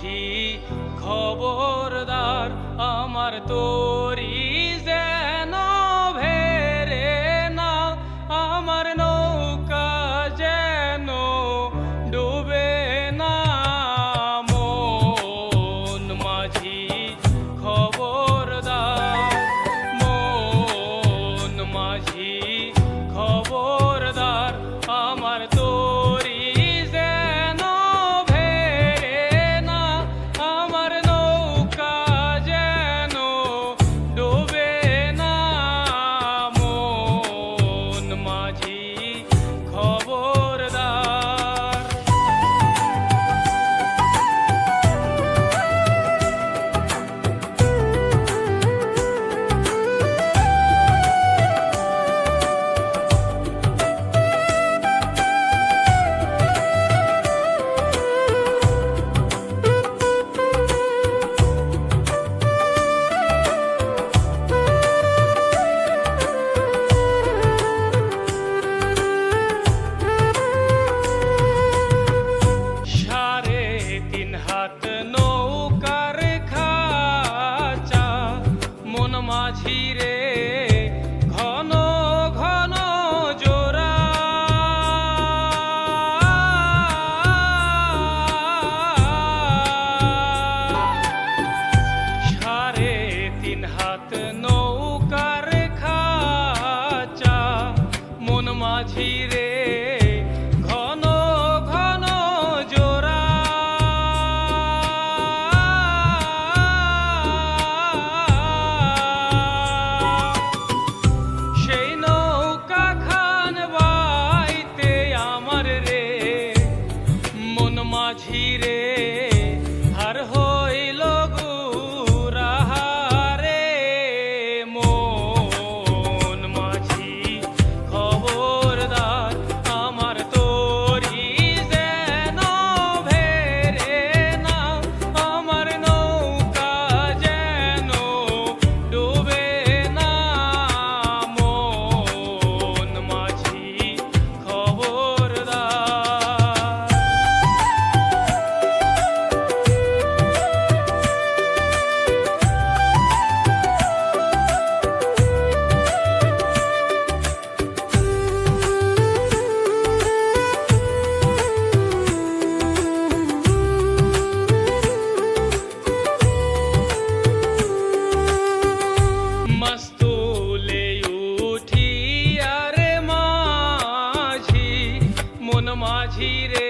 মাঝি খবরদার আমার তোরি যেন ভেরে না, আমার নৌকা যেন ডুবে না। মন মাঝি খবরদার, মন মাঝি খবরদার আমার তোরি যেন ভেরে না, আমার নৌকা যেন ডুবে না। মন মাঝি খবরদার। হাত নৌকার খাঁচা মন মাঝি রে ঘন ঘন জোড়া, সাড়ে তিন হাত নৌকার খাঁচা মন মাঝি রে ঘন ঘন জোড়া। মাঝি রে হার হইল গুরাহারে, মন মাঝি খবরদার আমার তোরি যেন ভেরে না, আমার নৌকা যেন ডুবে না। মন মাঝি খবরদার। মস্তুলে উঠিয়া রে মাঝি মন মাঝি রে